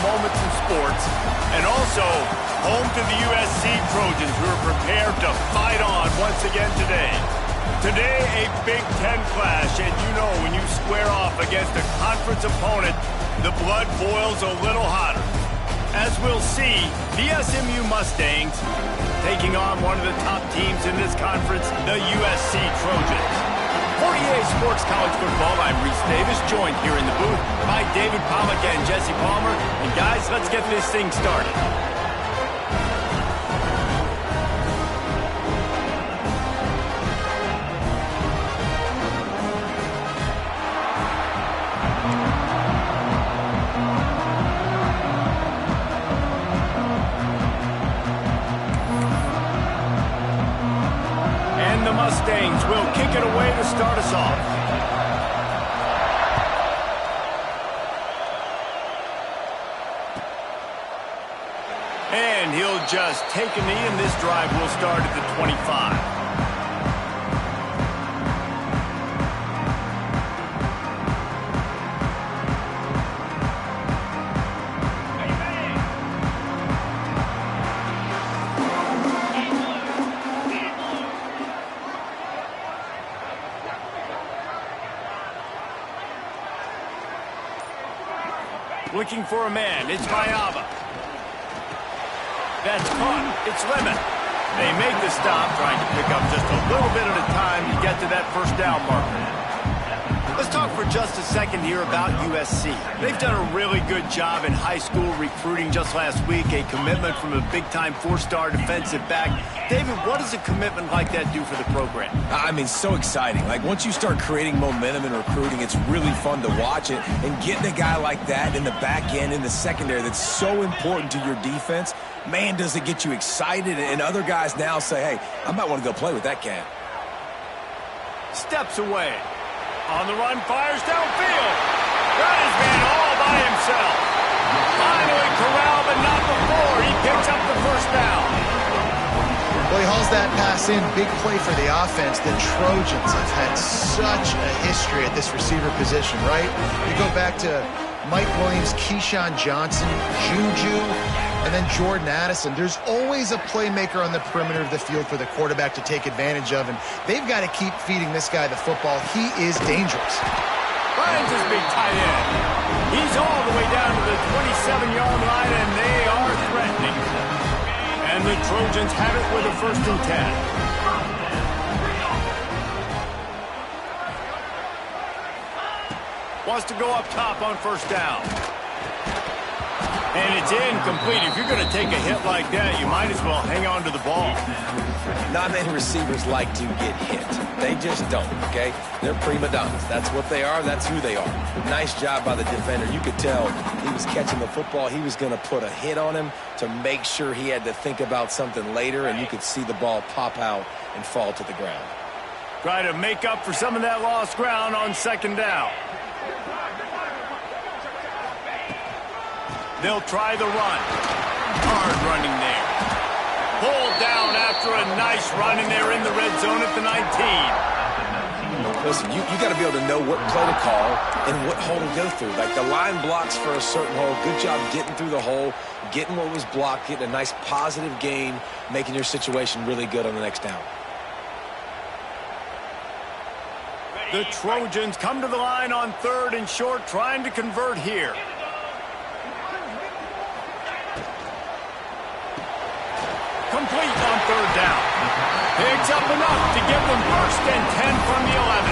moments in sports, and also home to the USC Trojans, who are prepared to fight on once again today. Today, a Big Ten clash, and you know when you square off against a conference opponent, the blood boils a little hotter. As we'll see, the SMU Mustangs taking on one of the top teams in this conference, the USC Trojans. For EA Sports College Football, I'm Reese Davis, joined here in the booth by David Pollack and Jesse Palmer. And guys, let's get this thing started. The Mustangs will kick it away to start us off. And he'll just take a knee, and this drive will start at the 25. Looking for a man, it's Mayava. That's caught, it's Lemon. They make the stop, trying to pick up just a little bit at a time to get to that first down marker. Let's talk for just a second here about USC. They've done a really good job in high school recruiting just last week, a commitment from a big-time four-star defensive back. David, what does a commitment like that do for the program? I mean, so exciting. Like, once you start creating momentum in recruiting, it's really fun to watch it. And getting a guy like that in the back end, in the secondary, that's so important to your defense, man, does it get you excited. And other guys now say, hey, I might want to go play with that cat. Steps away. On the run, fires downfield. Got his man all by himself. Finally corralled, but not before. He picks up the first down. Well, he hauls that pass in. Big play for the offense. The Trojans have had such a history at this receiver position, right? You go back to Mike Williams, Keyshawn Johnson, Juju, and then Jordan Addison. There's always a playmaker on the perimeter of the field for the quarterback to take advantage of, and they've got to keep feeding this guy the football. He is dangerous. Finds his big tight end. He's all the way down to the 27-yard line, and they are threatening. And the Trojans have it with a 1st and 10. Wants to go up top on 1st down. And it's incomplete. If you're going to take a hit like that, you might as well hang on to the ball. Not many receivers like to get hit. They just don't, okay? They're prima donnas. That's what they are. That's who they are. Nice job by the defender. You could tell he was catching the football. He was going to put a hit on him to make sure he had to think about something later, and you could see the ball pop out and fall to the ground. Try to make up for some of that lost ground on 2nd down. They'll try the run. Hard running there. Pulled down after a nice run, and they're in the red zone at the 19. Listen, you got to be able to know what play to call and what hole to go through. Like, the line blocks for a certain hole. Good job getting through the hole, getting what was blocked, getting a nice positive gain, making your situation really good on the next down. The Trojans come to the line on 3rd and short, trying to convert here. Complete on 3rd down. Picks up enough to give them 1st and 10 from the 11.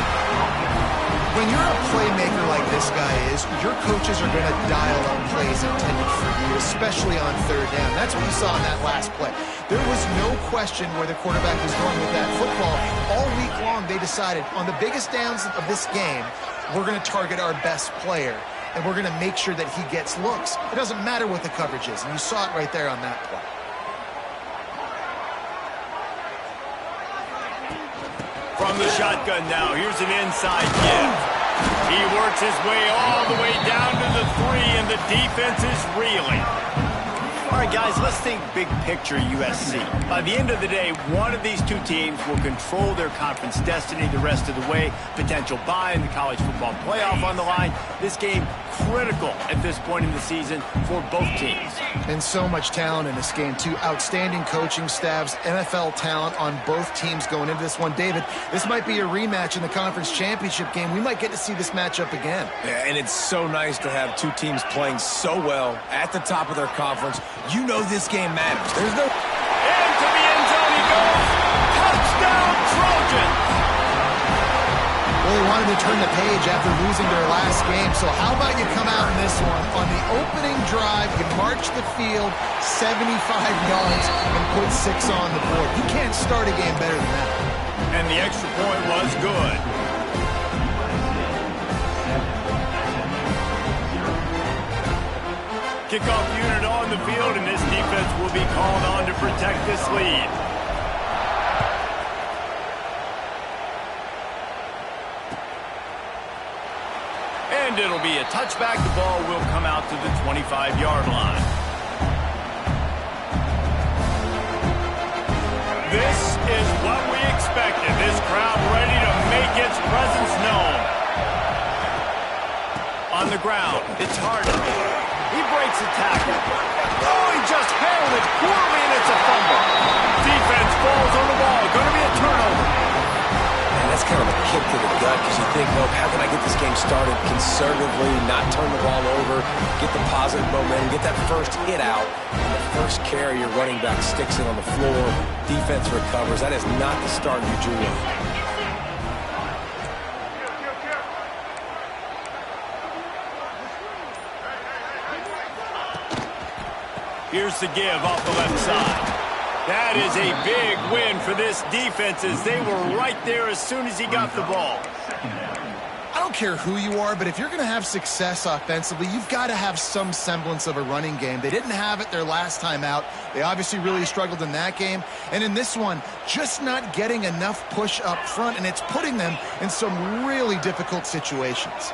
When you're a playmaker like this guy is, your coaches are going to dial up plays intended for you, especially on 3rd down. That's what you saw in that last play. There was no question where the quarterback was going with that football. All week long, they decided on the biggest downs of this game, we're going to target our best player, and we're going to make sure that he gets looks. It doesn't matter what the coverage is, and you saw it right there on that play. From the shotgun now, here's an inside give. He works his way all the way down to the 3, and the defense is reeling. All right, guys, let's think big picture USC. By the end of the day, one of these two teams will control their conference destiny the rest of the way. Potential bye in the college football playoff on the line. This game critical at this point in the season for both teams. And so much talent in this game, too. Outstanding coaching staffs, NFL talent on both teams going into this one. David, this might be a rematch in the conference championship game. We might get to see this matchup again. Yeah, and it's so nice to have two teams playing so well at the top of their conference. You know this game matters. There's no... Into the end zone he goes. Touchdown, Trojans! Well, they wanted to turn the page after losing their last game. So how about you come out in this one? On the opening drive, you march the field 75 yards and put 6 on the board. You can't start a game better than that. And the extra point was good. Kickoff unit on the field, and this defense will be called on to protect this lead. And it'll be a touchback. The ball will come out to the 25-yard line. This is what we expected. This crowd ready to make its presence known. On the ground, it's Harden. He breaks a tackle. Oh, he just handled it poorly, and it's a fumble. Defense falls on the ball. Going to be a turnover. And that's kind of a kick to the gut because you think, no, how can I get this game started conservatively, not turn the ball over, get the positive momentum, get that first hit out. And the first carry, your running back sticks it on the floor. Defense recovers. That is not the start you drew up. Here's the give off the left side. That is a big win for this defense as they were right there as soon as he got the ball. I don't care who you are, but if you're going to have success offensively, you've got to have some semblance of a running game. They didn't have it their last time out. They obviously really struggled in that game. And in this one, just not getting enough push up front, and it's putting them in some really difficult situations.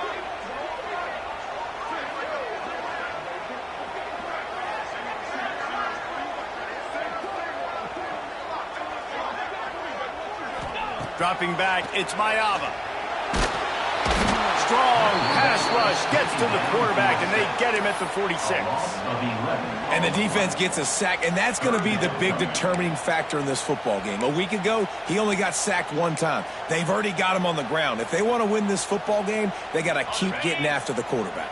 Dropping back, it's Mayava. Strong pass rush, gets to the quarterback, and they get him at the 46. And the defense gets a sack, and that's going to be the big determining factor in this football game. A week ago, he only got sacked one time. They've already got him on the ground. If they want to win this football game, they got to keep getting after the quarterback.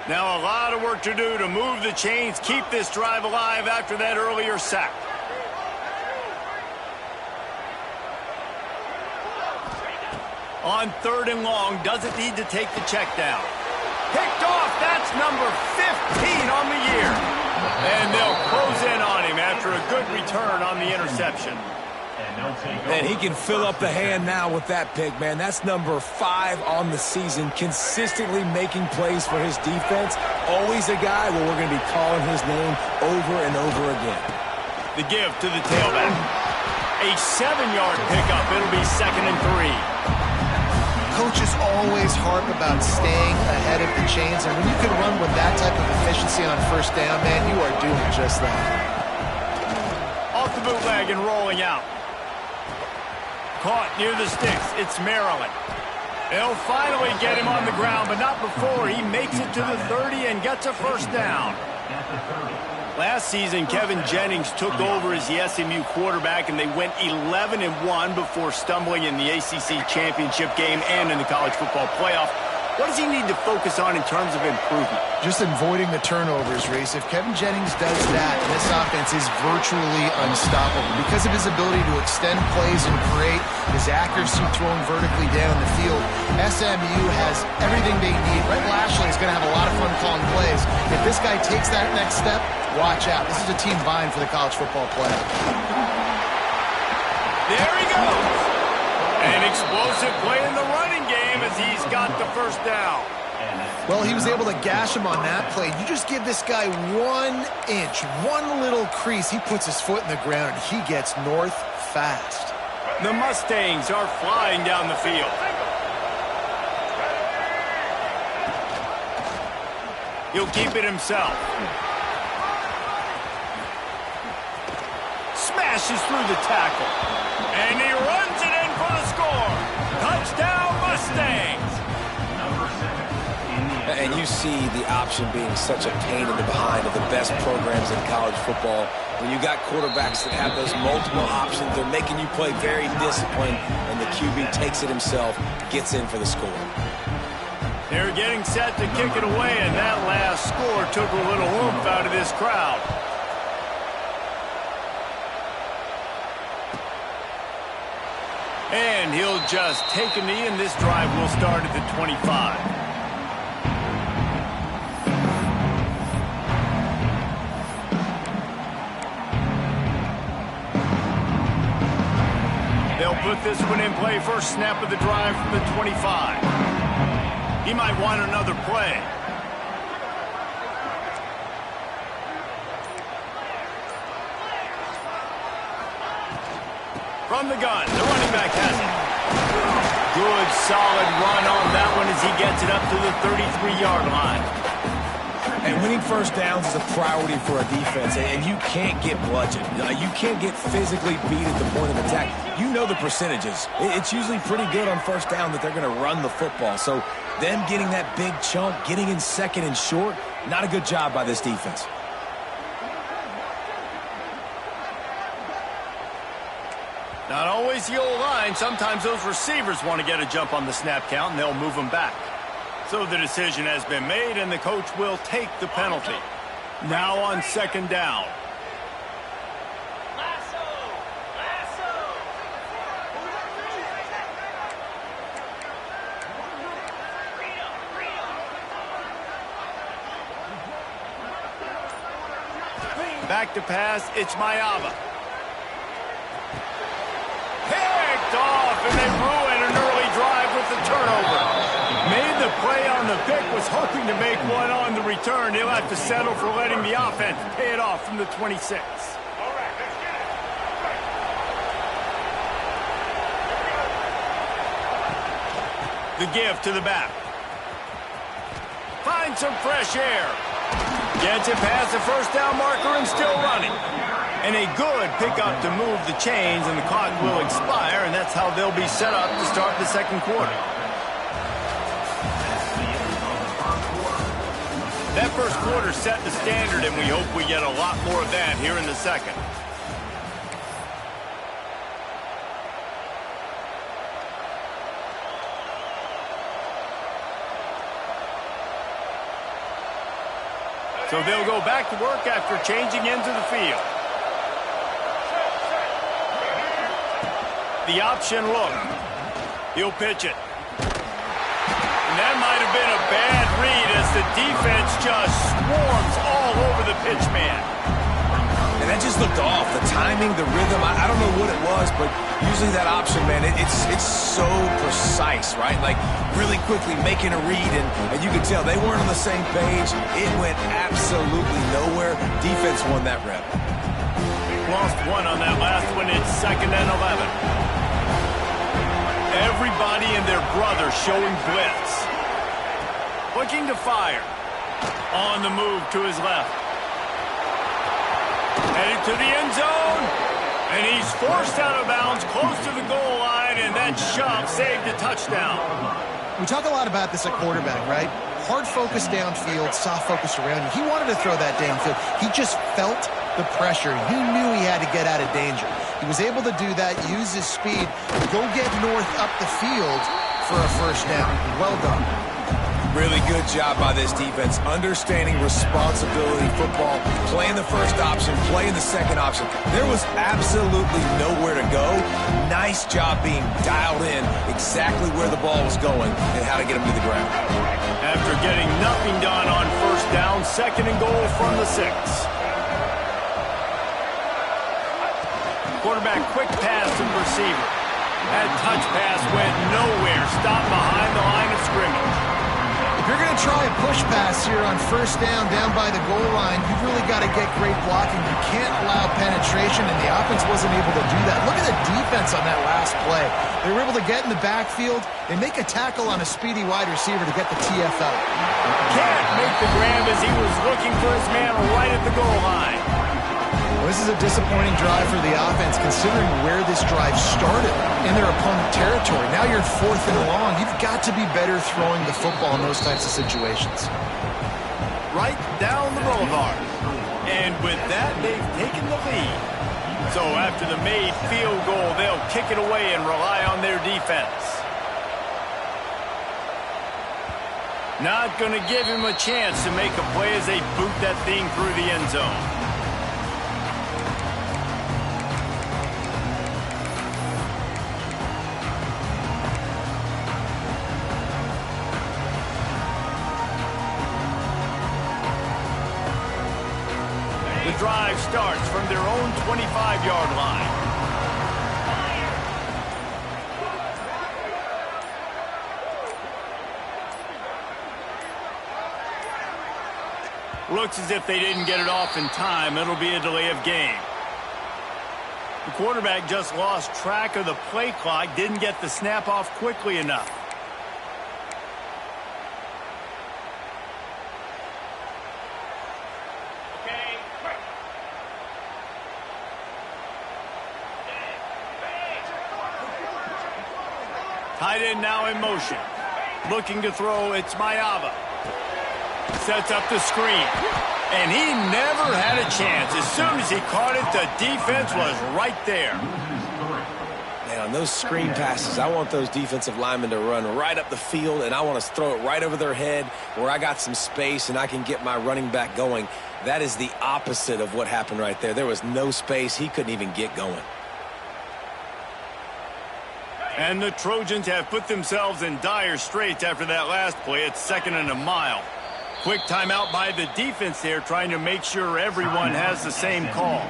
Now a lot of work to do to move the chains, keep this drive alive after that earlier sack. On 3rd and long, doesn't need to take the check down. Picked off, that's number 15 on the year. And they'll close in on him after a good return on the interception. And he can fill up the hand now with that pick, man. That's number 5 on the season, consistently making plays for his defense. Always a guy where we're going to be calling his name over and over again. The give to the tailback. A 7-yard pickup. It'll be 2nd and 3. Coaches always harp about staying ahead of the chains, and when you can run with that type of efficiency on 1st down, man, you are doing just that. Off the bootleg and rolling out. Caught near the sticks. It's Maryland. They'll finally get him on the ground, but not before he makes it to the 30 and gets a 1st down. Last season, Kevin Jennings took over as the SMU quarterback, and they went 11-1 before stumbling in the ACC championship game and in the college football playoff. What does he need to focus on in terms of improvement? Just avoiding the turnovers, Reese. If Kevin Jennings does that, this offense is virtually unstoppable because of his ability to extend plays and create, his accuracy throwing vertically down the field. SMU has everything they need. Brett Lashley is going to have a lot of fun calling plays. If this guy takes that next step, watch out. This is a team vying for the college football playoff. There he goes. An explosive play in the running game as he's got the 1st down. Well, he was able to gash him on that play. You just give this guy 1 inch, one little crease. He puts his foot in the ground, and he gets north fast. The Mustangs are flying down the field. He'll keep it himself. Smashes through the tackle. And he runs it in for the score. Touchdown, Mustangs. And you see the option being such a pain in the behind of the best programs in college football. When you got quarterbacks that have those multiple options, they're making you play very disciplined, and the QB takes it himself, gets in for the score. They're getting set to kick it away, and that last score took a little oomph out of this crowd. And he'll just take a knee, and this drive will start at the 25. They'll put this one in play. First snap of the drive from the 25. He might want another play. From the gun, the running back has it. Good, solid run on that one as he gets it up to the 33-yard line. And winning first downs is a priority for a defense, and you can't get bludgeoned. You can't get physically beat at the point of attack. You know the percentages. It's usually pretty good on first down that they're going to run the football. So them getting that big chunk, getting in second and short, not a good job by this defense. Not always the old line. Sometimes those receivers want to get a jump on the snap count, and they'll move them back. So the decision has been made, and the coach will take the penalty. Now on second down. Back to pass, it's Mayava. Picked off, and they ruin an early drive with the turnover. Made the play on the pick, was hoping to make one on the return. He'll have to settle for letting the offense pay it off from the 26. The give to the back. Finds some fresh air. Gets it past the first down marker and still running. And a good pickup to move the chains, and the clock will expire, and that's how they'll be set up to start the second quarter. That first quarter set the standard, and we hope we get a lot more of that here in the second. So they'll go back to work after changing into the field. The option look. He'll pitch it. And that might have been a bad read as the defense just swarms all over the pitch man. And that just looked off. The timing, the rhythm, I don't know what it was, but usually that option, man, it's so precise, right? Like really quickly making a read, and you could tell they weren't on the same page. It went absolutely nowhere. Defense won that rep. Lost one on that last one. It's 2nd and 11. Everybody and their brother showing blitz. Looking to fire. On the move to his left. Headed to the end zone. And he's forced out of bounds close to the goal line, and that shove saved a touchdown. We talk a lot about this at quarterback, right? Hard focus downfield, soft focus around you. He wanted to throw that downfield. He just felt the pressure. He knew he had to get out of danger. He was able to do that, use his speed, go get north up the field for a first down. Well done. Really good job by this defense, understanding responsibility football, playing the first option, playing the second option. There was absolutely nowhere to go. Nice job being dialed in exactly where the ball was going and how to get him to the ground. After getting nothing done on first down, 2nd and goal from the 6. Quarterback quick pass to the receiver. That touch pass went nowhere, stopped behind the line of scrimmage. If you're going to try a push pass here on first down by the goal line, you've really got to get great blocking. You can't allow penetration, and the offense wasn't able to do that. Look at the defense on that last play. They were able to get in the backfield and make a tackle on a speedy wide receiver to get the TFL. Can't make the grab as he was looking for his man right at the goal line. Well, this is a disappointing drive for the offense, considering where this drive started in their opponent territory. Now you're 4th and long. You've got to be better throwing the football in those types of situations. Right down the boulevard. And with that, they've taken the lead. So after the made field goal, they'll kick it away and rely on their defense. Not going to give him a chance to make a play as they boot that thing through the end zone. The drive starts from their own 25-yard line. Looks as if they didn't get it off in time. It'll be a delay of game. The quarterback just lost track of the play clock, didn't get the snap off quickly enough. Tight end now in motion. Looking to throw, it's Mayava. Sets up the screen. And he never had a chance. As soon as he caught it, the defense was right there. Man, on those screen passes, I want those defensive linemen to run right up the field, and I want to throw it right over their head where I got some space and I can get my running back going. That is the opposite of what happened right there. There was no space. He couldn't even get going. And the Trojans have put themselves in dire straits after that last play. It's 2nd and a mile. Quick timeout by the defense there, trying to make sure everyone has the same call.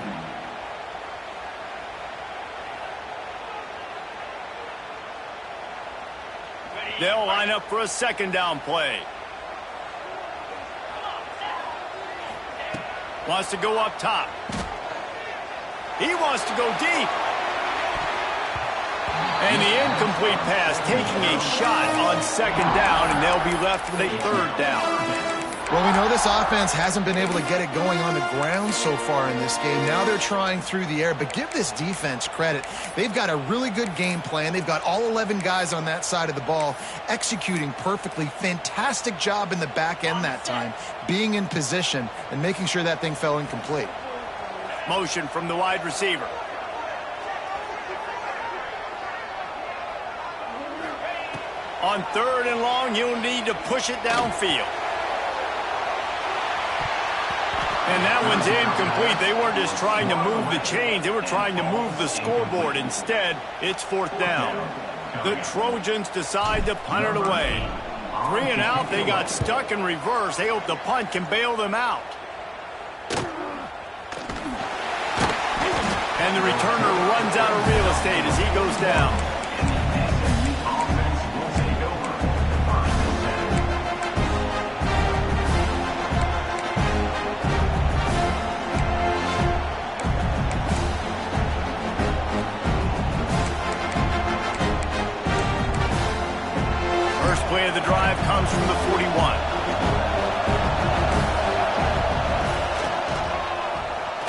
They'll line up for a 2nd down play. Wants to go up top. He wants to go deep. And the incomplete pass, taking a shot on 2nd down, and they'll be left with a 3rd down. Well, we know this offense hasn't been able to get it going on the ground so far in this game. Now they're trying through the air, but give this defense credit. They've got a really good game plan. They've got all 11 guys on that side of the ball executing perfectly. Fantastic job in the back end that time, being in position and making sure that thing fell incomplete. Motion from the wide receiver. On 3rd and long, you'll need to push it downfield. And that one's incomplete. They weren't just trying to move the chains. They were trying to move the scoreboard. Instead, it's 4th down. The Trojans decide to punt it away. 3 and out. They got stuck in reverse. They hope the punt can bail them out. And the returner runs out of real estate as he goes down. Play of the drive comes from the 41.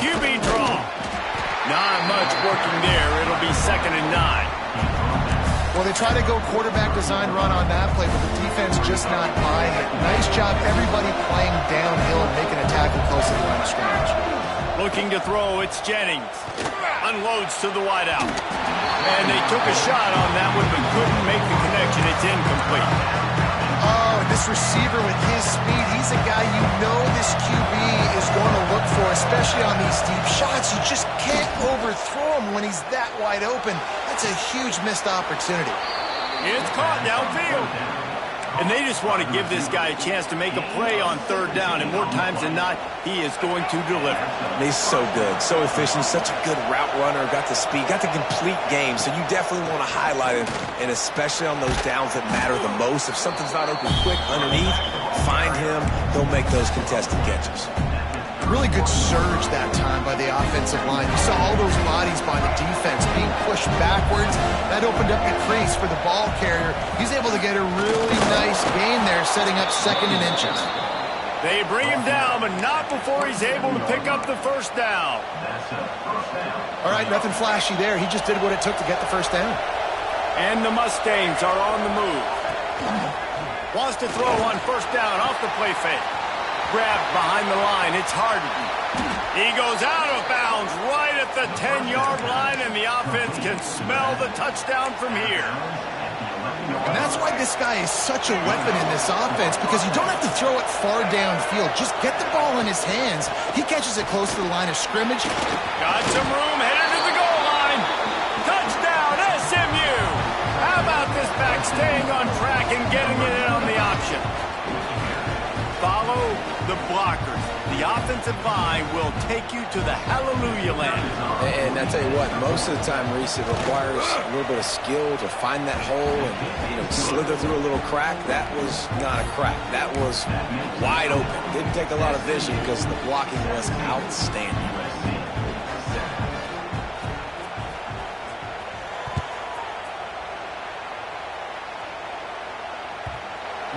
QB draw. Not much working there. It'll be 2nd and 9. Well, they try to go quarterback design run on that play, but the defense just not buying it. Nice job, everybody playing downhill and making a tackle close to the line of scrimmage. Looking to throw, it's Jennings. Unloads to the wideout. And they took a shot on that one, but couldn't make the connection. It's incomplete. Oh, and this receiver with his speed, he's a guy you know this QB is going to look for, especially on these deep shots. You just can't overthrow him when he's that wide open. That's a huge missed opportunity. It's caught downfield. And they just want to give this guy a chance to make a play on 3rd down, and more times than not, he is going to deliver. He's so good, so efficient, such a good route runner, got the speed, got the complete game, so you definitely want to highlight him, and especially on those downs that matter the most. If something's not open quick underneath, find him, he'll make those contested catches. Really good surge that time by the offensive line. You saw all those bodies by the defense being pushed backwards. That opened up the crease for the ball carrier. He's able to get a really nice gain there, setting up 2nd and inches. They bring him down, but not before he's able to pick up the first down. All right, nothing flashy there. He just did what it took to get the first down. And the Mustangs are on the move. Wants to throw on first down off the play fake. Grabbed behind the line. It's Harden. He goes out of bounds right at the 10-yard line, and the offense can smell the touchdown from here. And that's why this guy is such a weapon in this offense, because you don't have to throw it far downfield. Just get the ball in his hands. He catches it close to the line of scrimmage. Got some room, headed to the goal line. Touchdown, SMU. How about this back staying on track and getting it in on the option? Follow the blockers. The offensive line will take you to the hallelujah land. And I tell you what, most of the time, Reese, it requires a little bit of skill to find that hole and slither through a little crack. That was not a crack. That was wide open. Didn't take a lot of vision because the blocking was outstanding.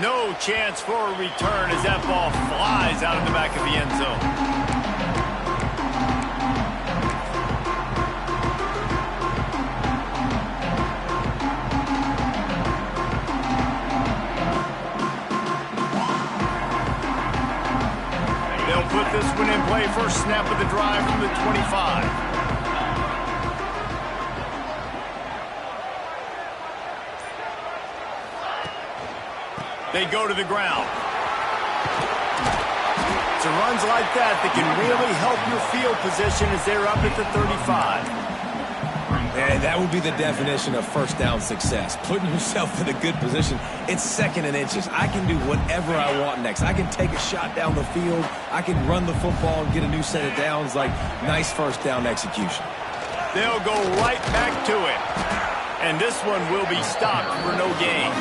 No chance for a return as that ball flies out of the back of the end zone. They'll put this one in play. First snap of the drive from the 25. They go to the ground. It's runs like that can really help your field position as they're up at the 35. And that would be the definition of first down success. Putting yourself in a good position. It's second and inches. I can do whatever I want next. I can take a shot down the field. I can run the football and get a new set of downs. Like, nice first down execution. They'll go right back to it. And this one will be stopped for no gain.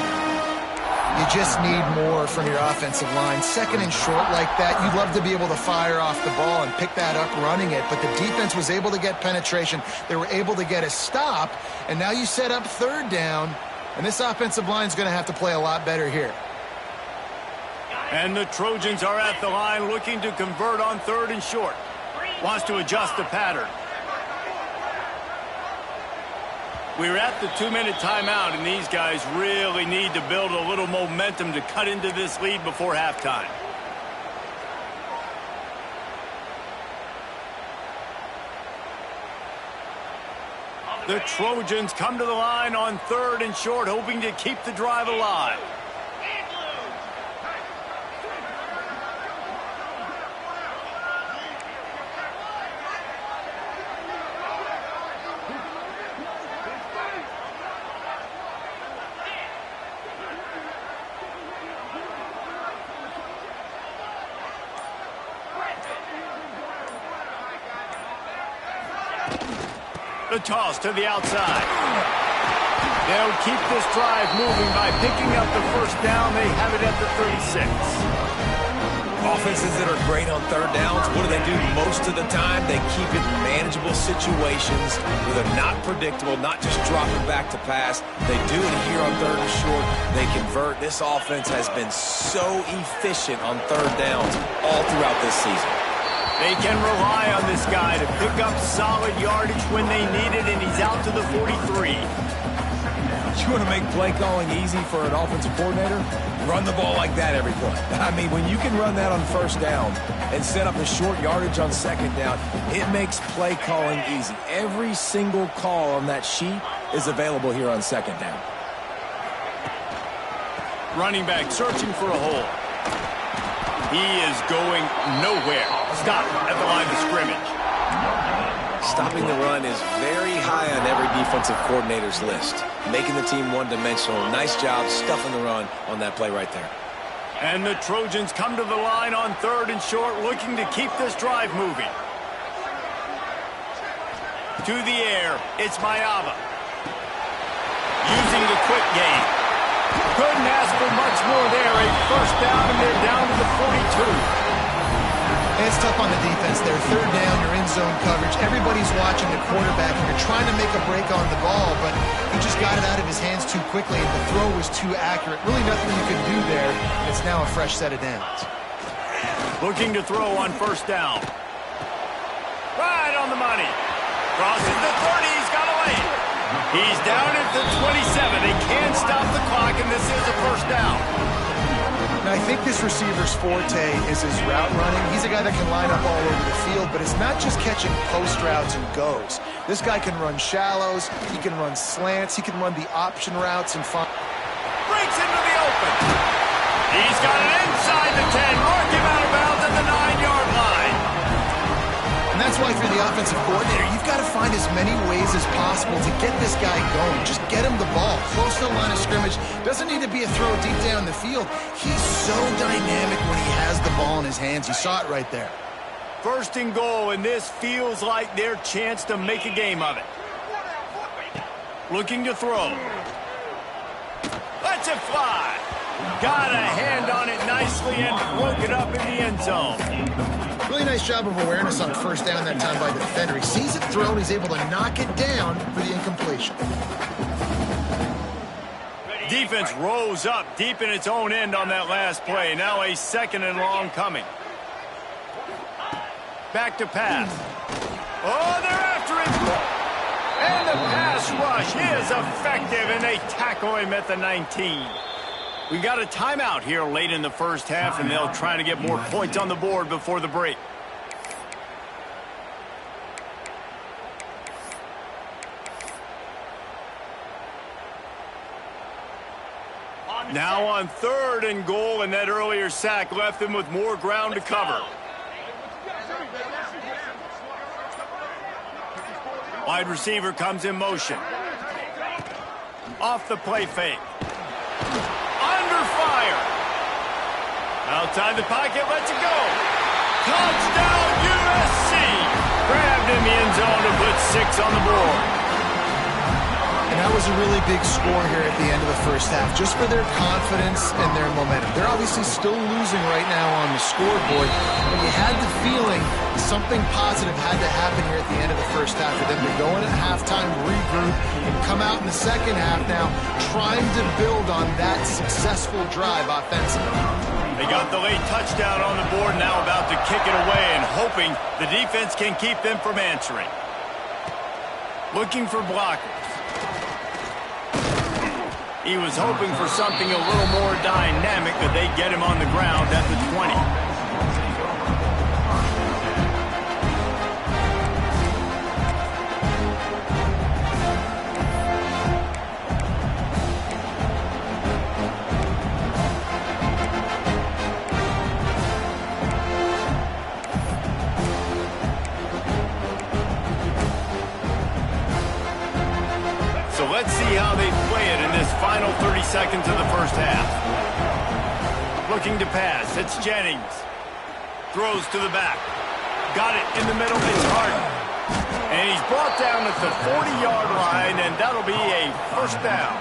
You just need more from your offensive line. Second and short like that, you'd love to be able to fire off the ball and pick that up running it, but the defense was able to get penetration. They were able to get a stop, and now you set up third down, and this offensive line is going to have to play a lot better here. And the Trojans are at the line looking to convert on third and short. Wants to adjust the pattern. We're at the 2-minute timeout, and these guys really need to build a little momentum to cut into this lead before halftime. The Trojans come to the line on third and short, hoping to keep the drive alive. The toss to the outside. They'll keep this drive moving by picking up the first down. They have it at the 36. Offenses that are great on third downs, what do? Most of the time, they keep it in manageable situations where they're not predictable, not just dropping back to pass. They do it here on third and short. They convert. This offense has been so efficient on third downs all throughout this season. They can rely on this guy to pick up solid yardage when they need it, and he's out to the 43. You want to make play calling easy for an offensive coordinator? Run the ball like that every play. I mean, when you can run that on first down and set up a short yardage on second down, it makes play calling easy. Every single call on that sheet is available here on second down. Running back searching for a hole. He is going nowhere. Stop at the line of scrimmage. Stopping the run is very high on every defensive coordinator's list. Making the team one-dimensional. Nice job stuffing the run on that play right there. And the Trojans come to the line on third and short, looking to keep this drive moving. To the air, it's Mayava. Using the quick game. Couldn't ask for much more there. A first down, and they're down to the 42. And it's tough on the defense there. Third down, you're in zone coverage. Everybody's watching the quarterback, and you're trying to make a break on the ball, but he just got it out of his hands too quickly, and the throw was too accurate. Really nothing you could do there. It's now a fresh set of downs. Looking to throw on first down. Right on the money. Crosses the 30. He's got a lane. He's down at the 27. They can't stop the clock, and this is a first down. Now, I think this receiver's forte is his route running. He's a guy that can line up all over the field, but it's not just catching post routes and goes. This guy can run shallows. He can run slants. He can run the option routes and find. Breaks into the open. He's got it inside the 10. Mark him out of bounds at the 9-yard line. And that's why, if you're the offensive coordinator, you've got to find as many ways as possible to get this guy going. Just get him the ball close to the line of scrimmage. Doesn't need to be a throw deep down the field. He's so dynamic when he has the ball in his hands. You saw it right there. First and goal, and this feels like their chance to make a game of it. Looking to throw. Lets it fly. Got a hand on it nicely and broke it up in the end zone. Really nice job of awareness on first down that time by the defender. He sees it thrown. He's able to knock it down for the incompletion. Defense rose up deep in its own end on that last play. Now a second and long coming. Back to pass. Oh, they're after it. And the pass rush is effective, and they tackle him at the 19. We got a timeout here late in the first half, and they'll try to get more points on the board before the break. Now on third and goal, and that earlier sack left them with more ground to cover. Wide receiver comes in motion. Off the play fake. Under fire. Outside the pocket, lets it go. Touchdown, USC. Grabbed in the end zone to put 6 on the board. And that was a really big score here at the end of the first half, just for their confidence and their momentum. They're obviously still losing right now on the scoreboard, but you had the feeling something positive had to happen here at the end of the first half for them to go in at halftime, regroup, and come out in the second half now trying to build on that successful drive offensively. They got the late touchdown on the board, now about to kick it away and hoping the defense can keep them from answering. Looking for blockers. He was hoping for something a little more dynamic, but they get him on the ground at the 20. So let's see how they play it in this final 30 seconds of the first half. Looking to pass. It's Jennings. Throws to the back. Got it in the middle. It's Harden. And he's brought down at the 40-yard line, and that'll be a first down.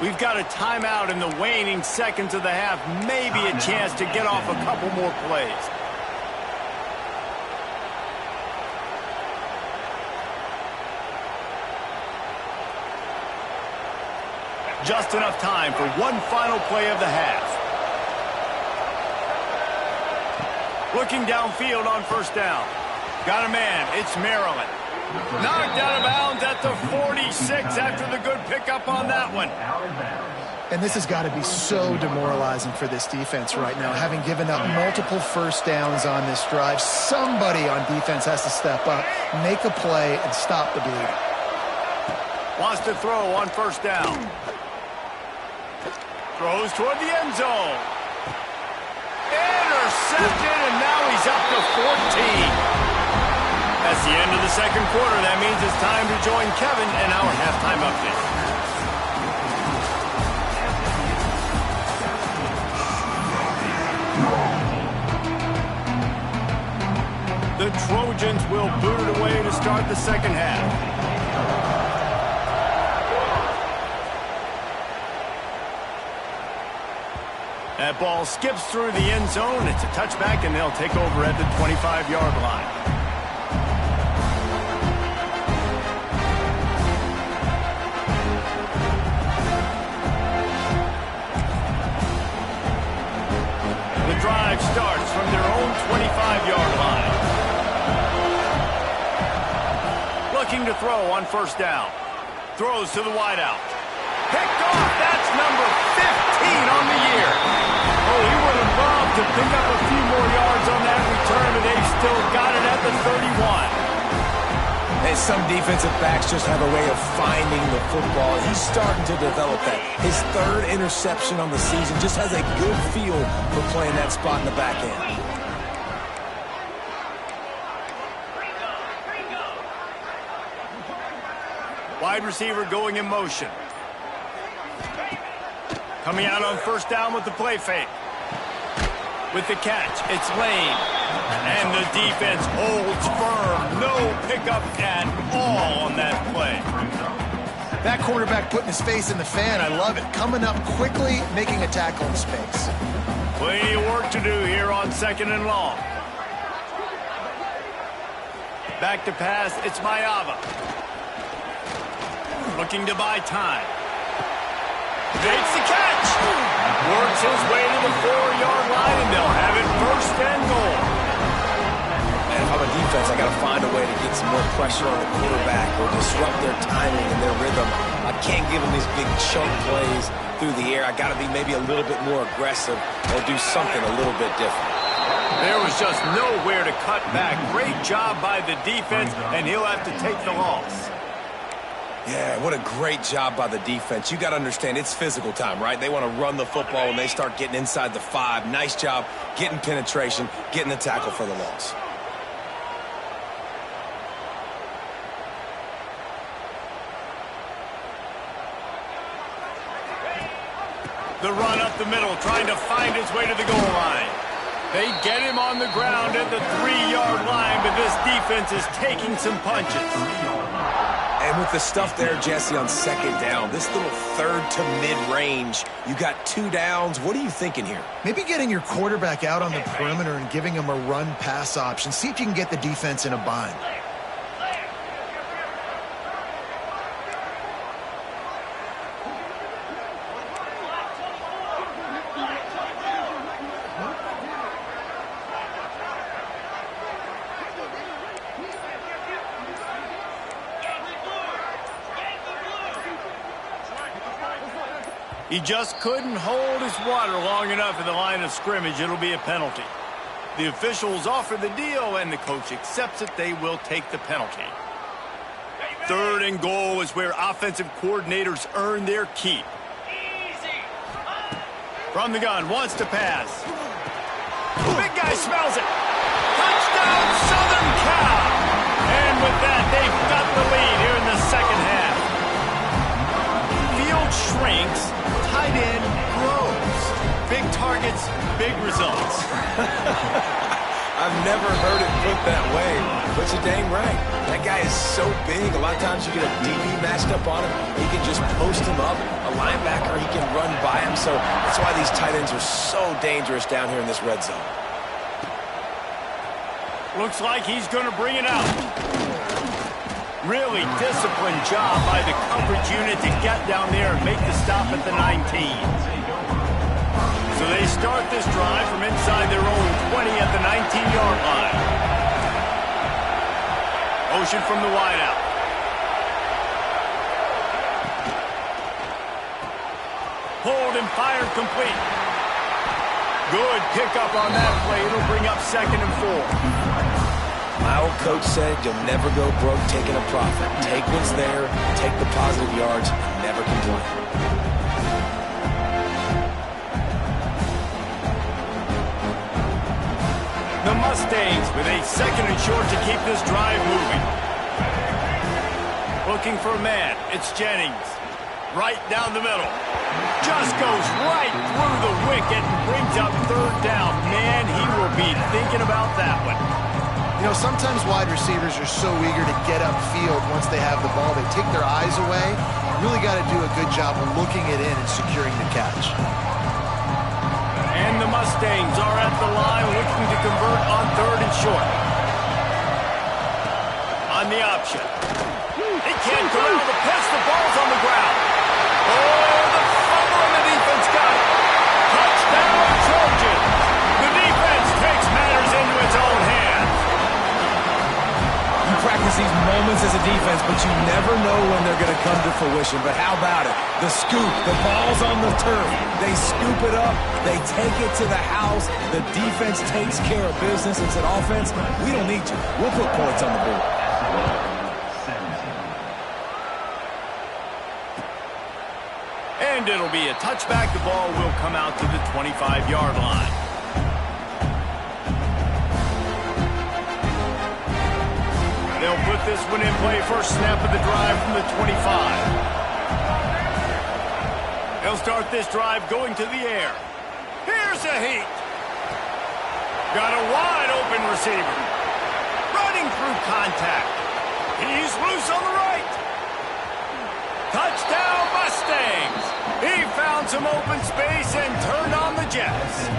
We've got a timeout in the waning seconds of the half. Maybe a chance to get off a couple more plays. Just enough time for one final play of the half. Looking downfield on first down. Got a man. It's Maryland. Knocked out of bounds at the 46 after the good pickup on that one. And this has got to be so demoralizing for this defense right now, having given up multiple first downs on this drive. Somebody on defense has to step up, make a play, and stop the bleeding. Wants to throw on first down. Throws toward the end zone. Intercepted, and now he's up to 14. That's the end of the second quarter. That means it's time to join Kevin in our halftime update. The Trojans will boot it away to start the second half. That ball skips through the end zone. It's a touchback, and they'll take over at the 25-yard line. The drive starts from looking to throw on first down. Throws to the wideout. Picked off. That's number 15 on the year. Oh, he would have loved to pick up a few more yards on that return, but they still got it at the 31. And some defensive backs just have a way of finding the football. He's starting to develop that. His third interception on the season, just has a good feel for playing that spot in the back end. Wide receiver going in motion. Coming out on first down with the play fake. With the catch, it's Lane. And the defense holds firm. No pickup at all on that play. That quarterback putting his face in the fan, I love it. Coming up quickly, making a tackle in space. Plenty of work to do here on second and long. Back to pass, it's Mayava. Looking to buy time. Makes the catch. Works his way to the 4-yard line, and they'll have it first and goal. Man, if I'm a defense, I got to find a way to get some more pressure on the quarterback or disrupt their timing and their rhythm. I can't give them these big chunk plays through the air. I got to be maybe a little bit more aggressive or do something a little bit different. There was just nowhere to cut back. Great job by the defense, and he'll have to take the loss. Yeah, what a great job by the defense. You got to understand, it's physical time, right? They want to run the football when they start getting inside the 5. Nice job getting penetration, getting the tackle for the loss. The run up the middle, trying to find his way to the goal line. They get him on the ground at the 3-yard line, but this defense is taking some punches. And with the stuff there, Jesse, on second down, this little third to mid-range, you got 2 downs. What are you thinking here? Maybe getting your quarterback out on the perimeter and giving him a run-pass option. See if you can get the defense in a bind. He just couldn't hold his water long enough in the line of scrimmage. It'll be a penalty. The officials offer the deal, and the coach accepts it. They will take the penalty. Third and goal is where offensive coordinators earn their keep. From the gun, wants to pass. Big guy smells it. Touchdown, Southern Cal! And with that, they've got the lead here in the second half. Field shrinks. Tight end grows. Big targets, big results. I've never heard it put that way, but you're dang right. That guy is so big. A lot of times you get a DB matched up on him. He can just post him up. A linebacker, he can run by him. So that's why these tight ends are so dangerous down here in this red zone. Looks like he's going to bring it out. Really disciplined job by the coverage unit to get down there and make the stop at the 19. So they start this drive from inside their own 20 at the 19-yard line. Motion from the wideout. Pulled and fired complete. Good pickup on that play. It'll bring up 2nd and 4. My old coach said you'll never go broke taking a profit. Take what's there, take the positive yards, and never complain. The Mustangs with a 2nd and short to keep this drive moving. Looking for a man. It's Jennings. Right down the middle. Just goes right through the wicket and brings up 3rd down. Man, he will be thinking about that one. You know, sometimes wide receivers are so eager to get upfield once they have the ball. They take their eyes away. You really got to do a good job of looking it in and securing the catch. And the Mustangs are at the line looking to convert on 3rd and short. On the option. They can't corral the pass. The ball's on the ground. Oh, the fumble and the defense got it. Touchdown, Trojans. The defense takes matters into its own hands. You practice these moments moments as a defense, but you never know when they're going to come to fruition. But how about it? The scoop, the ball's on the turf. They scoop it up. They take it to the house. The defense takes care of business and said, offense, we don't need you. We'll put points on the board. And it'll be a touchback. The ball will come out to the 25-yard line. They'll put this one in play. First snap of the drive from the 25. They'll start this drive going to the air. Here's a heat. Got a wide open receiver. Running through contact. He's loose on the right. Touchdown Mustangs. He found some open space and turned on the Jets.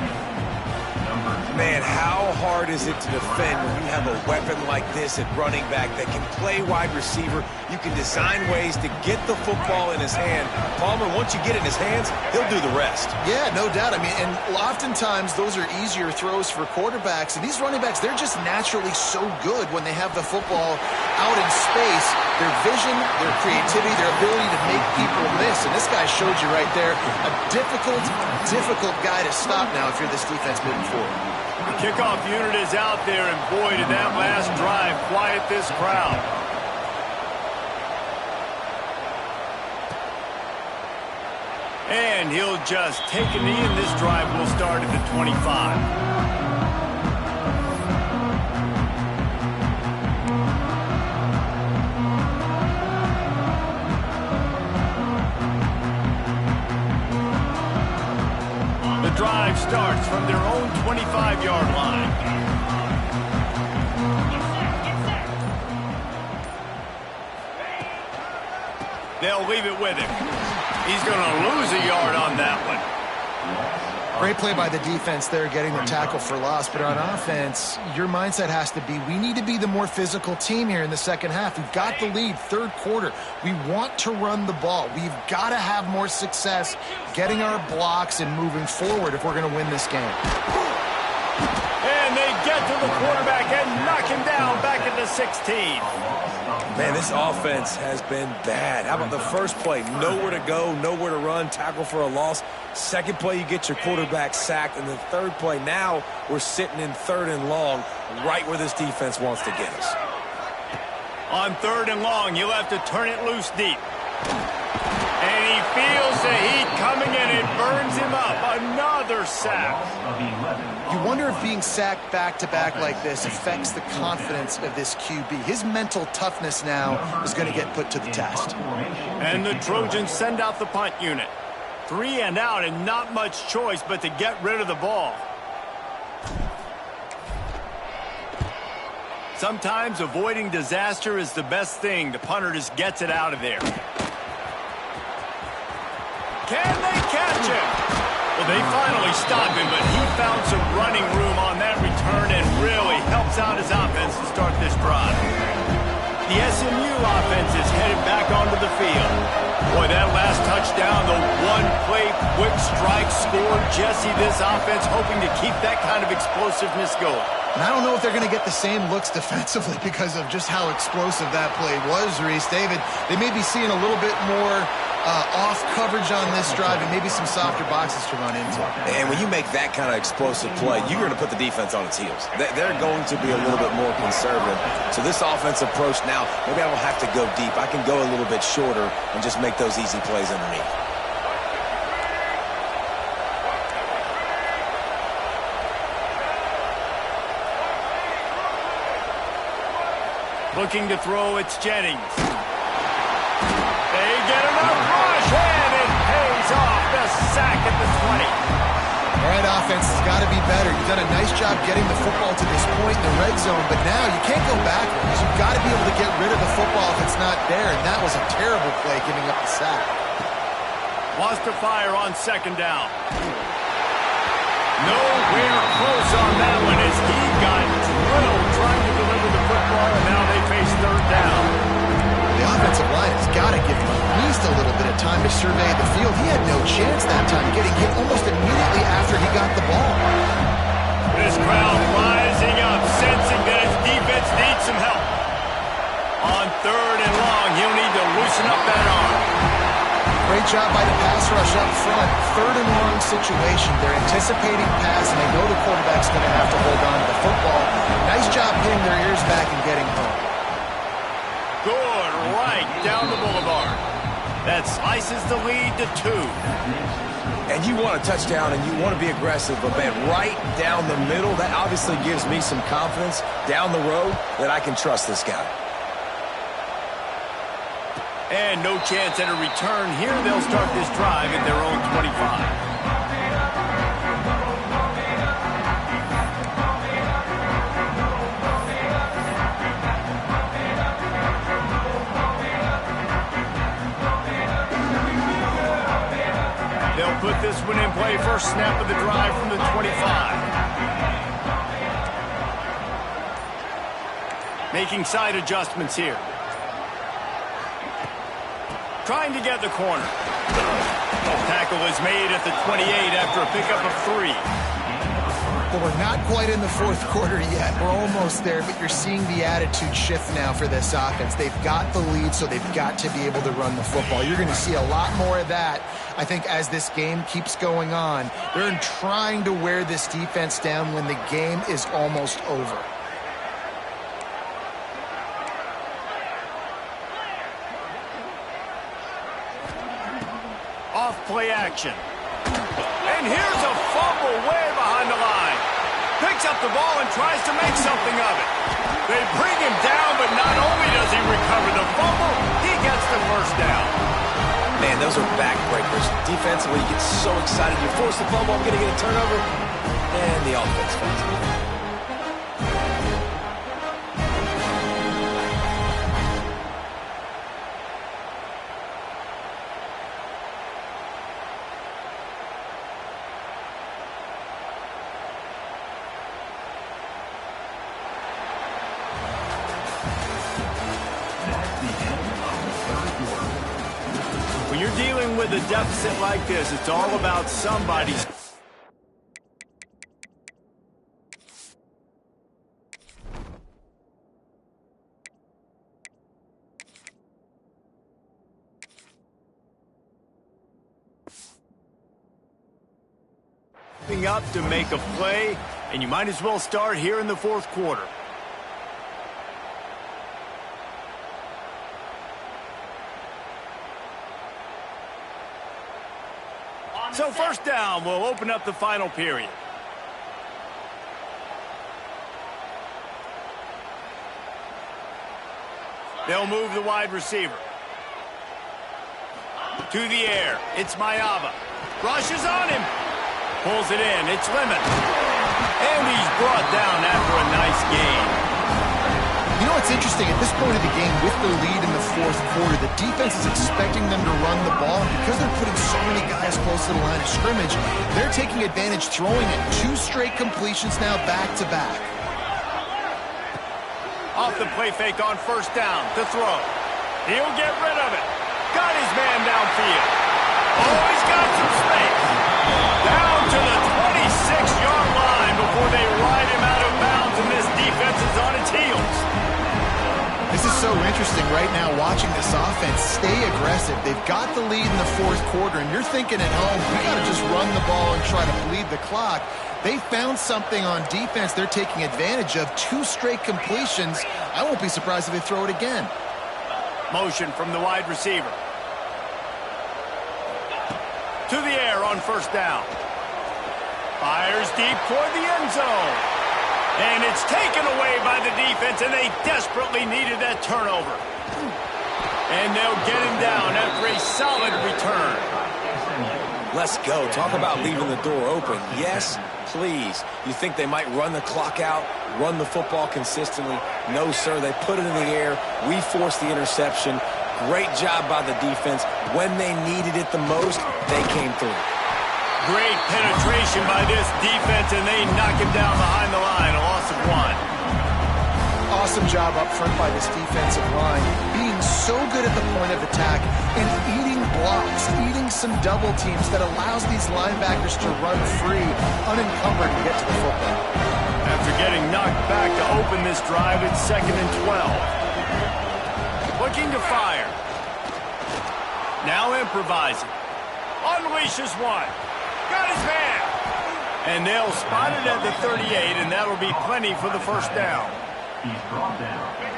Man, how hard is it to defend when you have a weapon like this at running back that can play wide receiver? You can design ways to get the football in his hand. Palmer, once you get it in his hands, he'll do the rest. Yeah, no doubt. I mean, and oftentimes those are easier throws for quarterbacks. And these running backs, they're just naturally so good when they have the football out in space. Their vision, their creativity, their ability to make people miss. And this guy showed you right there, a difficult guy to stop now if you're this defense moving forward. The kickoff unit is out there, and boy, did that last drive quiet this crowd. And he'll just take a knee, and this drive will start at the 25. Drive starts from their own 25-yard line. They'll leave it with him. He's going to lose a yard on that one. Great play by the defense there, getting the tackle for loss. But on offense, your mindset has to be, we need to be the more physical team here in the second half. We've got the lead, third quarter. We want to run the ball. We've got to have more success getting our blocks and moving forward if we're going to win this game. And they get to the quarterback and knock him down back at the 16. Man, this offense has been bad. How about the first play? Nowhere to go, nowhere to run, tackle for a loss. Second play, you get your quarterback sacked. And the third play, now we're sitting in third and long, right where this defense wants to get us. On third and long, you'll have to turn it loose deep. And he feels the heat coming in. It burns him up. Another sack. You wonder if being sacked back-to-back like this affects the confidence of this QB. His mental toughness now is going to get put to the test. And the Trojans send out the punt unit. 3 and out, and not much choice but to get rid of the ball. Sometimes avoiding disaster is the best thing. The punter just gets it out of there. Can they catch him? Well, they finally stop him, but he found some running room on that return and really helps out his offense to start this drive. The SMU offense is headed back onto the field. Boy, that last touchdown, the one-play quick strike score. Jesse, this offense hoping to keep that kind of explosiveness going. And I don't know if they're going to get the same looks defensively because of just how explosive that play was, Reese. David, they may be seeing a little bit more off coverage on this drive and maybe some softer boxes to run into. And when you make that kind of explosive play, you're going to put the defense on its heels. They're going to be a little bit more conservative. So this offense approach now, maybe I don't have to go deep. I can go a little bit shorter and just make those easy plays underneath. Looking to throw, it's Jennings. They get enough rush, and it pays off. The sack at the 20. All right, offense has got to be better. You've done a nice job getting the football to this point in the red zone, but now you can't go backwards. You've got to be able to get rid of the football if it's not there, and that was a terrible play giving up the sack. Lost to fire on second down. Nowhere close on that one as he got drilled trying to deliver the football, and now they face third down. The offensive line has got to give him at least a little bit of time to survey the field. He had no chance that time, getting hit almost immediately after he got the ball. This crowd rising up, sensing that his defense needs some help. On Great job by the pass rush up front. Third and long situation. They're anticipating pass, and they know the quarterback's going to have to hold on to the football. Nice job hitting their ears back and getting home. Good, right down the boulevard. That slices the lead to 2. And you want a touchdown and you want to be aggressive, but man, right down the middle, that obviously gives me some confidence down the road that I can trust this guy. And no chance at a return here. They'll start this drive at their own 25. They'll put this one in play. First snap of the drive from the 25. Making side adjustments here. Trying to get the corner. Tackle is made at the 28 after a pickup of 3. Well, we're not quite in the fourth quarter yet. We're almost there, but you're seeing the attitude shift now for this offense. They've got the lead, so they've got to be able to run the football. You're going to see a lot more of that, I think, as this game keeps going on. They're trying to wear this defense down when the game is almost over. Off play action. And here's a fumble way behind the line. Picks up the ball and tries to make something of it. They bring him down, but not only does he recover the fumble, he gets the first down. Man, those are backbreakers. Defensively, you get so excited. You force the fumble, I'm going to get a turnover, and the offense falls. When you're dealing with a deficit like this, it's all about somebody's... up to make a play, and you might as well start here in the fourth quarter. So first down will open up the final period. They'll move the wide receiver. To the air, it's Mayava. Rushes on him. Pulls it in, it's Lemon. And he's brought down after a nice gain. You know what's interesting? At this point of the game, with the lead in the fourth quarter, the defense is expecting them to run the ball. And because they're putting so many guys close to the line of scrimmage, they're taking advantage, throwing it 2 straight completions now back-to-back. Off the play fake on first down to throw. He'll get rid of it. Got his man downfield. Oh, he's got some space. Down to the 26-yard line before they ride him out of bounds, and this defense is on its heels. This is so interesting right now, watching this offense stay aggressive. They've got the lead in the fourth quarter, and you're thinking at home, we got to just run the ball and try to bleed the clock. They found something on defense they're taking advantage of. 2 straight completions. I won't be surprised if they throw it again. Motion from the wide receiver. To the air on first down. Fires deep toward the end zone. And it's taken away by the defense, and they desperately needed that turnover. And they'll get him down after a solid return. Let's go. Talk about leaving the door open. Yes, please. You think they might run the clock out, run the football consistently? No, sir. They put it in the air. We forced the interception. Great job by the defense. When they needed it the most, they came through. Great penetration by this defense, and they knock him down behind the line. A loss of 1. Awesome job up front by this defensive line, being so good at the point of attack and eating blocks, eating some double teams that allows these linebackers to run free, unencumbered, and get to the football. After getting knocked back to open this drive, it's 2nd and 12. Looking to fire. Now improvising. Unleashes one. Got his man. And they'll spot it at the 38, and that'll be plenty for the first down.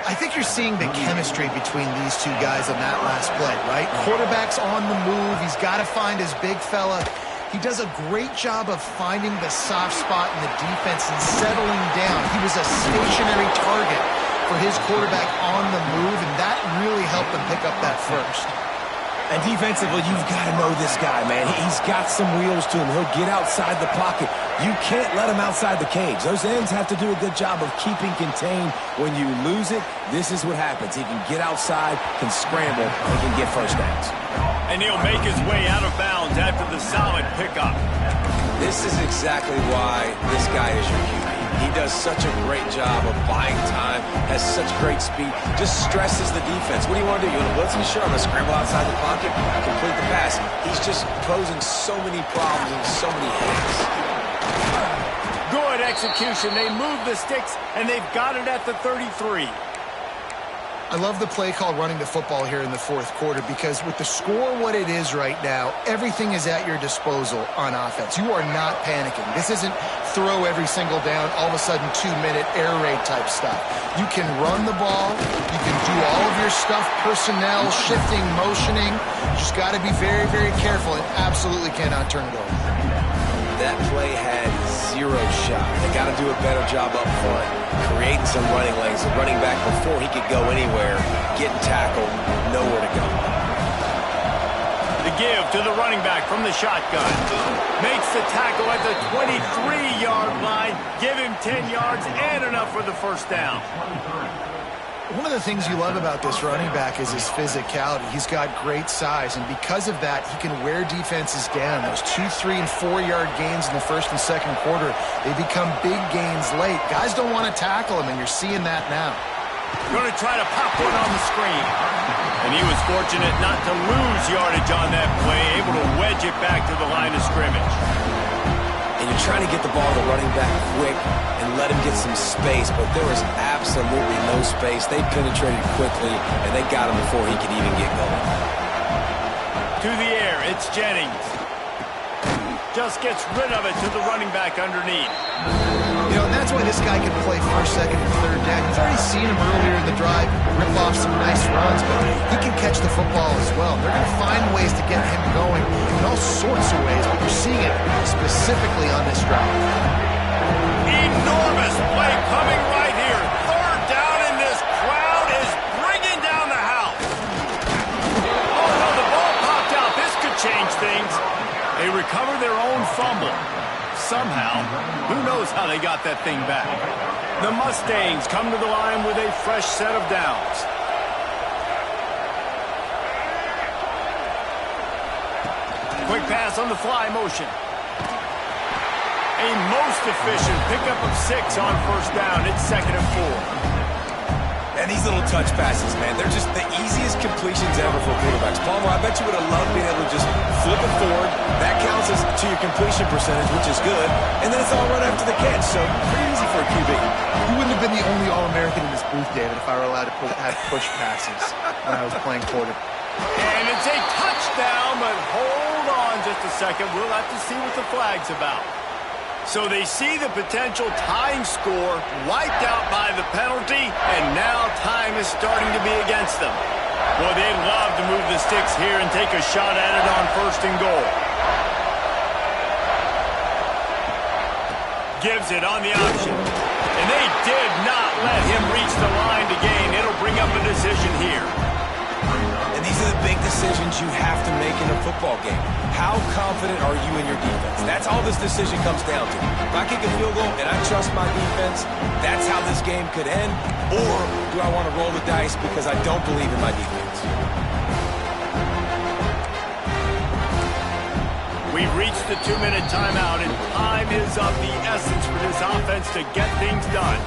I think you're seeing the chemistry between these two guys on that last play, right? Quarterback's on the move. He's got to find his big fella. He does a great job of finding the soft spot in the defense and settling down. He was a stationary target for his quarterback on the move, and that really helped them pick up that first. And defensively, you've got to know this guy, man. He's got some wheels to him. He'll get outside the pocket. You can't let him outside the cage. Those ends have to do a good job of keeping contained. When you lose it, this is what happens. He can get outside, can scramble, and can get first downs. And he'll make his way out of bounds after the solid pickup. This is exactly why this guy is your QB. He does such a great job of buying time, has such great speed, just stresses the defense. What do you want to do? You want to blitz him? Sure, I'm going to scramble outside the pocket, complete the pass. He's just posing so many problems and so many headaches. Good execution. They move the sticks, and they've got it at the 33. I love the play call running the football here in the fourth quarter because with the score what it is right now, everything is at your disposal on offense. You are not panicking. This isn't throw every single down, all of a sudden 2-minute air raid type stuff. You can run the ball. You can do all of your stuff, personnel, shifting, motioning. You just got to be very, very careful and absolutely cannot turn it over. That play had zero shot. They got to do a better job up front, creating some running lanes. The running back, before he could go anywhere, getting tackled, nowhere to go. The give to the running back from the shotgun. Makes the tackle at the 23-yard line. Give him 10 yards and enough for the first down. One of the things you love about this running back is his physicality. He's got great size, and because of that, he can wear defenses down. Those 2-, 3-, and 4-yard gains in the first and second quarter, they become big gains late. Guys don't want to tackle him, and you're seeing that now. Going to try to pop one on the screen. And he was fortunate not to lose yardage on that play, able to wedge it back to the line of scrimmage. And you're trying to get the ball to the running back quick and let him get some space, but there was absolutely no space. They penetrated quickly, and they got him before he could even get going. To the air, it's Jennings. Just gets rid of it to the running back underneath. You know, and that's why this guy can play first, second, and third down. You've already seen him earlier in the drive rip off some nice runs, but he can catch the football as well. They're going to find ways to get him going in all sorts of ways, but you're seeing it specifically on this drive. Enormous play coming right here. Third down, and this crowd is bringing down the house. Oh, no, the ball popped out. This could change things. They recover their own fumble. Somehow, who knows how they got that thing back. The Mustangs come to the line with a fresh set of downs. Quick pass on the fly motion. A most efficient pickup of 6 on first down. It's 2nd and 4. And these little touch passes, man, they're just the easiest completions ever for quarterbacks. Palmer, I bet you would have loved being able to just flip it forward. That counts as to your completion percentage, which is good. And then it's all right after the catch, so pretty easy for a QB. You wouldn't have been the only All-American in this booth, David, if I were allowed to have push passes when I was playing quarterback. And it's a touchdown, but hold on just a second. We'll have to see what the flag's about. So they see the potential tying score wiped out by the penalty, and now time is starting to be against them. Well, they'd love to move the sticks here and take a shot at it on 1st and goal. Gives it on the option. And they did not let him reach the line to gain. It'll bring up a decision here. And these are the big decisions you have to make in a football game. How confident are you in your defense? That's all this decision comes down to. If I kick a field goal and I trust my defense, that's how this game could end. Or do I want to roll the dice because I don't believe in my defense? We've reached the 2-minute timeout, and time is of the essence for this offense to get things done.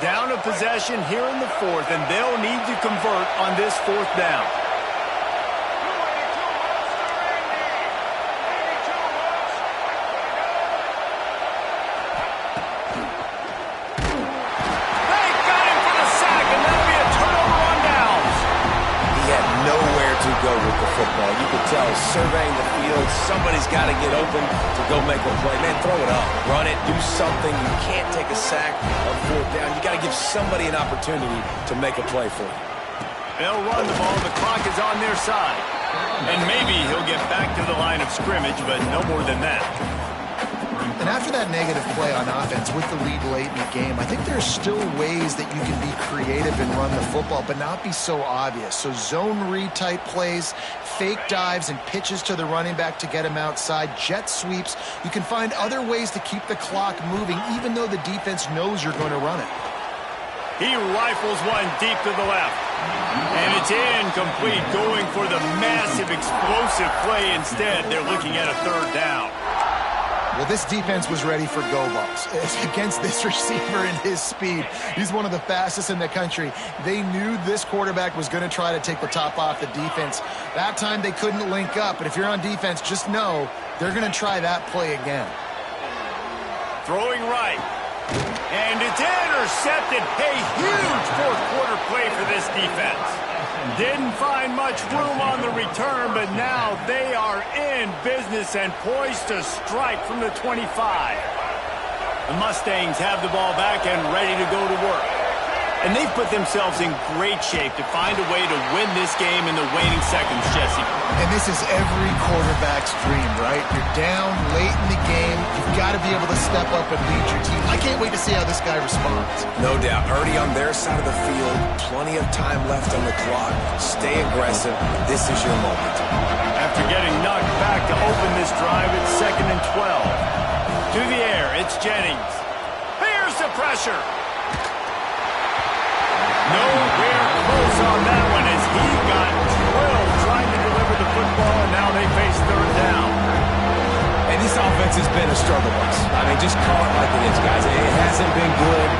Down a possession here in the 4th, and they'll need to convert on this 4th down. football. You could tell, surveying the field, somebody's got to get open to go make a play. Man, throw it up. Run it. Do something. You can't take a sack on fourth down. You got to give somebody an opportunity to make a play for you. They'll run the ball. The clock is on their side. And maybe he'll get back to the line of scrimmage, but no more than that. And after that negative play on offense with the lead late in the game, I think there's still ways that you can be creative and run the football, but not be so obvious. So zone read type plays, fake dives and pitches to the running back to get him outside, jet sweeps. You can find other ways to keep the clock moving, even though the defense knows you're going to run it. He rifles one deep to the left. And it's incomplete, going for the massive explosive play instead. They're looking at a third down. Well, this defense was ready for go balls. Against this receiver and his speed, he's one of the fastest in the country. They knew this quarterback was going to try to take the top off the defense. That time they couldn't link up, but if you're on defense, just know they're going to try that play again. Throwing right. And it's intercepted. A huge fourth quarter play for this defense. Didn't find much room on the return, but now they are in business and poised to strike from the 25. The Mustangs have the ball back and ready to go to work. And they've put themselves in great shape to find a way to win this game in the waning seconds, Jesse. And this is every quarterback's dream, right? You're down late in the game. You've got to be able to step up and lead your team. I can't wait to see how this guy responds. No doubt. Already on their side of the field. Plenty of time left on the clock. Stay aggressive. This is your moment. After getting knocked back to open this drive, it's 2nd and 12. To the air, it's Jennings. Here's the pressure. Nowhere close on that one as he got drilled trying to deliver the football, and now they face third down. And this offense has been a struggle bus. I mean, just call it like it is, guys. It hasn't been good,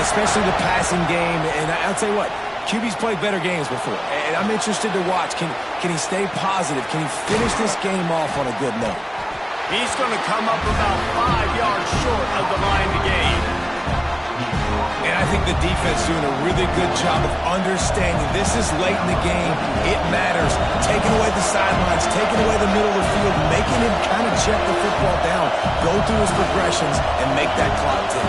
especially the passing game. And I'll tell you what, QB's played better games before. And I'm interested to watch. Can he stay positive? Can he finish this game off on a good note? He's going to come up about 5 yards short of the line to gain. And I think the defense doing a really good job of understanding this is late in the game. It matters. Taking away the sidelines, taking away the middle of the field, making him kind of check the football down, go through his progressions, and make that clock tick.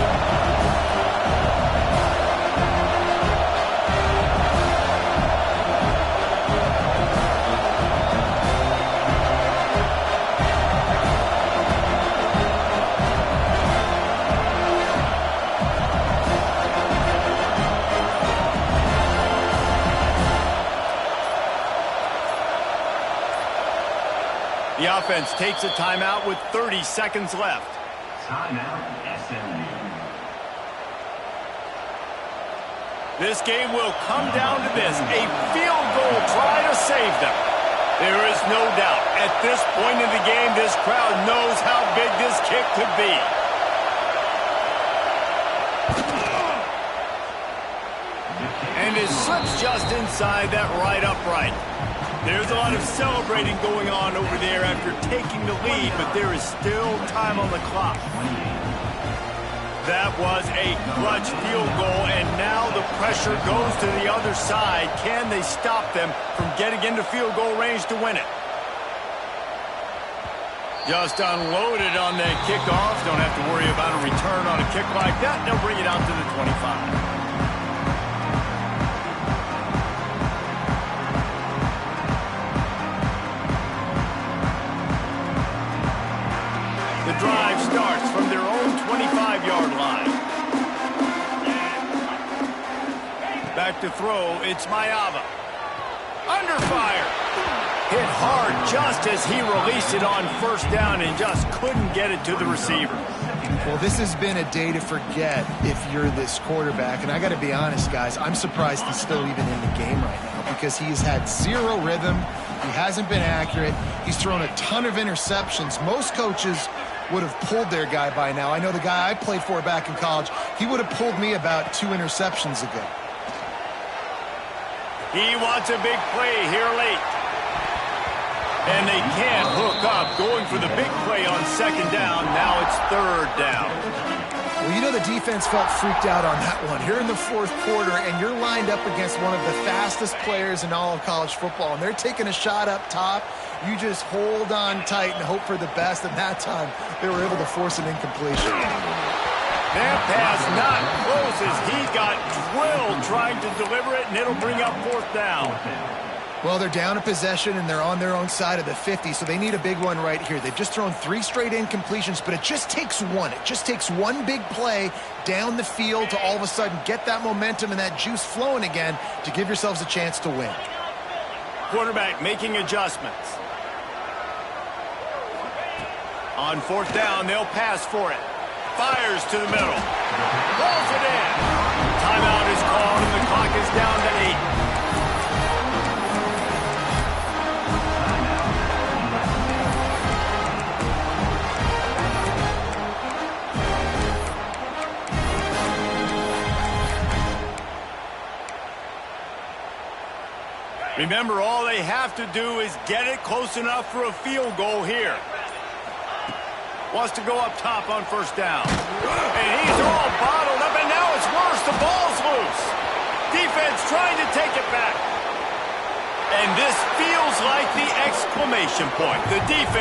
The offense takes a timeout with 30 seconds left. Timeout, SMU. This game will come down to this. A field goal try to save them. There is no doubt. At this point in the game, this crowd knows how big this kick could be. And it slips just inside that right upright. There's a lot of celebrating going on over there after taking the lead, but there is still time on the clock. That was a clutch field goal, and now the pressure goes to the other side. Can they stop them from getting into field goal range to win it? Just unloaded on that kickoff. Don't have to worry about a return on a kick like that. They'll bring it out to the 25. The drive starts from their own 25-yard line. Back to throw, it's Mayava. Under fire. Hit hard just as he released it on first down and just couldn't get it to the receiver. Well, this has been a day to forget if you're this quarterback. And I got to be honest, guys, I'm surprised he's still even in the game right now because he's had zero rhythm. He hasn't been accurate. He's thrown a ton of interceptions. Most coaches would have pulled their guy by now. I know the guy I played for back in college, he would have pulled me about 2 interceptions ago. He wants a big play here late. And they can't hook up, going for the big play on second down. Now it's third down. Well, you know the defense felt freaked out on that one. You're in the fourth quarter, and you're lined up against one of the fastest players in all of college football, and they're taking a shot up top. You just hold on tight and hope for the best, and that time they were able to force an incompletion. That pass not close as he got drilled trying to deliver it, and it'll bring up fourth down. Well, they're down a possession, and they're on their own side of the 50, so they need a big one right here. They've just thrown 3 straight incompletions, but it just takes one. It just takes one big play down the field to all of a sudden get that momentum and that juice flowing again to give yourselves a chance to win. Quarterback making adjustments. On fourth down, they'll pass for it. Fires to the middle. Rolls it in. Timeout is called, and the clock is down to 8. Remember, all they have to do is get it close enough for a field goal here. Wants to go up top on first down. And he's all bottled up, and now it's worse. The ball's loose. Defense trying to take it back. And this feels like the exclamation point. The defense